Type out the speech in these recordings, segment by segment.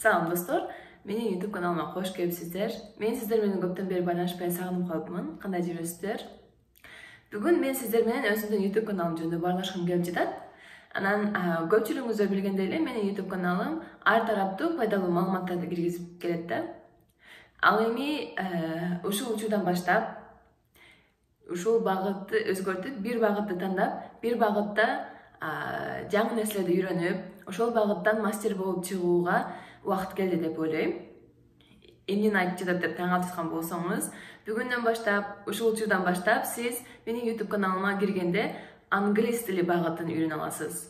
Салам достор, менин YouTube каналыма кош келипсиздер. Мен сиздер менен көптөн бери байланышпай сагынып калыпмын. Кандай жүрөсүздөр? Бүгүн мен сиздер менен өзүмдүн YouTube каналым жөнүндө баарлашкым келип жатат. Анан көпчүлүгүңүздөр билгендей эле менин YouTube каналым ар тараптуу пайдалуу маалыматтарды киргизип келет да. Ал эми ушул учурдан баштап ушул багытты өзгөртүп, бир багытты тандап, бир багытта жаңы нерселерди үйрөнүп, ошол багыттан мастер болуп чыгууга убакыт келди деп ойлойм. Эмнени айтып жатат деп таң калып жаткан болсоңуз, бүгүндөн баштап, ушул учурдан баштап сиз менин YouTube каналыма киргенде англис тили багытын үйрөнө аласыз.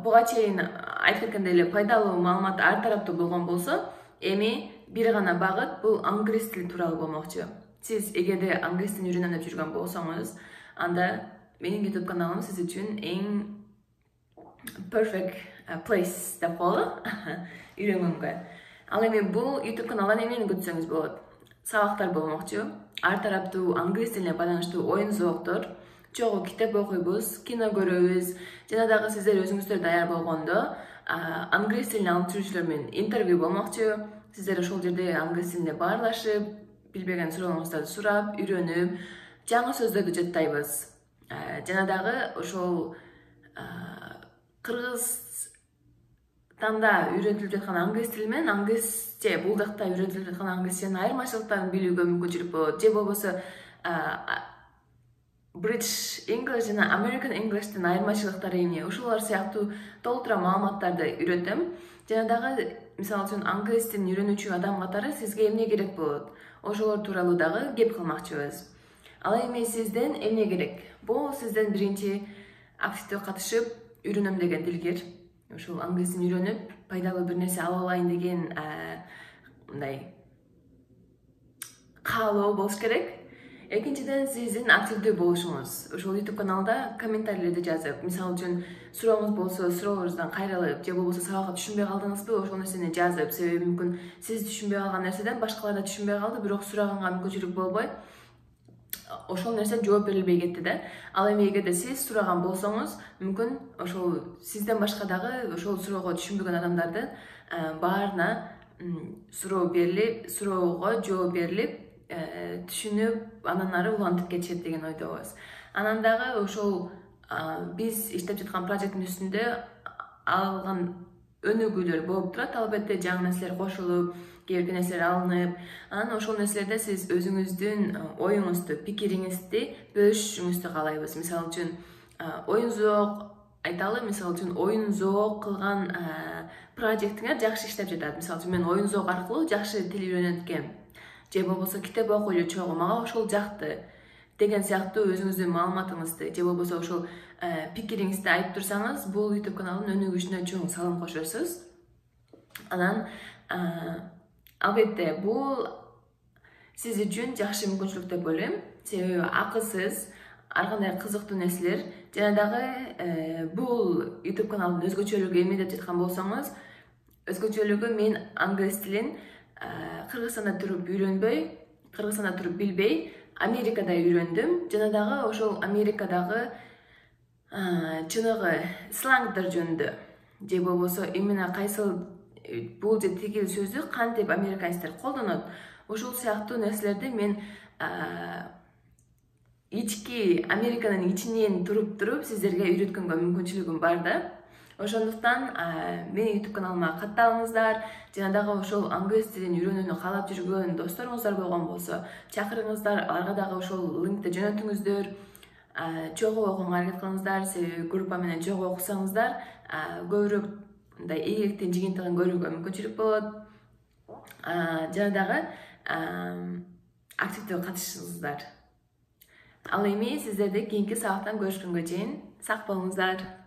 Буга чейин айтып кеткендей эле пайдалуу маалымат ар тараптуу болгон болсо, эми бир гана багыт бул англис тили тууралуу болмокчу. Сиз эгерде англис тилин үйрөнөм деп жүргөн болсоңуз, анда менин YouTube каналым сиз үчүн эң perfect place деп болот үйрөнгөнгө. Ал эми бул YouTube каналдан эмнени күтсөңүз болот? Сабактар болмокчу, ар тараптуу англис тилине байланыштуу оюн зооктор, чогуу китеп окуйбуз, кино көрөбүз, жана дагы сиздер өзүңүздөр даяр болгондо англис тилин алып жүрүүчүлөр менен интервью болмокчу. Сиздер ошол жерде англис тилинде баарлашып, билбеген суроолоруңуздарды сурап, үйрөнүп, жаңы сөздөрдү жаттайбыз. Жана дагы ошол Кыргызстанда үйрөтүлүп жаткан англис тили менен англисче бул жакта үйрөтүлүп жаткан англисченин айырмачылыктарын билүүгө мүмкүнчүлүк болот. Же болбосо British English жана American English'тин айырмачылыктары эмне? Ушулар сыяктуу толтура маалыматтарды үйрөтөм. Жана дагы мисалы үчүн англис тилин үйрөнүүчү адам катары сизге эмне керек болот? Ошолор тууралуу дагы кеп кылмакчыбыз. Ал эми сизден эмне керек? Бул сизден биринчи активдүү катышып үйрөнөм деген дилгер. Ушул англис тилин үйрөнүп, пайдалуу бир нерсе ала алайын деген мындай каалоо болуш керек. Экинчиден сиздин активдүү болушуңуз. Ошол YouTube каналда комментарийлерди жазып, мисалы үчүн сурооңуз болсо, суроолоруңуздан кайрылып, же болбосо сабакка түшүнбөй калдыңызбы, ошол нерсени жазып, себеби мүмкүн сиз түшүнбөй калган нерседен башкалар да түшүнбөй калды, бирок сураганга мүмкүнчүлүк болбой, ошол нерсе жооп берилбей кетти да. Ал эми эгерде сиз сураган болсоңуз, мүмкүн ошол сизден башка дагы ошол суроого түшүнбөгөн адамдардын баарына суроо берилип, суроого жооп берилип, түшүнүп, анан ары улантып кетишет деген ойдобуз. Анан дагы ошол биз иштеп жаткан проекттин үстүндө алган өнүгүүлөр болуп турат. Албетте жаңы нерселер кошулуп, кээ бир нерселер алынып, анан ошол нерселерде сиз өзүңүздүн оюңузду, пикириңизди бөлүшүшүңүздү каалайбыз. Мисалы үчүн оюн зоок айталы, мисалы үчүн оюн зоок кылган проекттиңер жакшы иштеп жатат. Мисалы үчүн мен оюн зоок аркылуу жакшы тил үйрөнөт экенмин. Же болбосо китеп окуйчу чогуу мага ошол жакты деген сыяктуу өзүңүздүн маалыматыңызды же болбосо ошол пикириңизди айтып турсаңыз, бул YouTube каналдын өнүгүшүнө чоң салым кошосуз. Анан албетте бул сиз үчүн жакшы мүмкүнчүлүк деп ойлойм. Себеби акысыз ар кандай кызыктуу нерселер жана дагы бул YouTube каналдын өзгөчөлүгү эмне деп жаткан болсоңуз, өзгөчөлүгү мен англис тилин Кыргызстанда туруп үйрөнбөй, Кыргызстанда туруп билбей, Америкада үйрөндүм. Жана дагы ошол Америкадагы чыныгы слангдар жөнүндө, же болбосо именно кайсыл бул же тигил сөздү кантип американецтер колдонот, ошол сыяктуу нерселерди мен ички Американын ичинен туруп сиздерге үйрөткөнгө мүмкүнчүлүгүм бар да. Ошондуктан менин YouTube каналыма катталыңыздар, жана дагы ошол англис тилин үйрөнүүнү каалап жүргөн досторуңуздар болгон болсо, чакырыңыздар, аларга дагы ошол линкти жөнөтүңүздөр, чогуу окуганга аракет кылыңыздар, себеби группа менен чогуу окусаңыздар, көбүрөөк мындай ийгиликтин жыйынтыгын көрүүгө мүмкүнчүлүк болот. Жана дагы активдүү катышыңыздар. Ал эми сиздерди кийинки сабактан көрүшкөнгө чейин сак болуңуздар.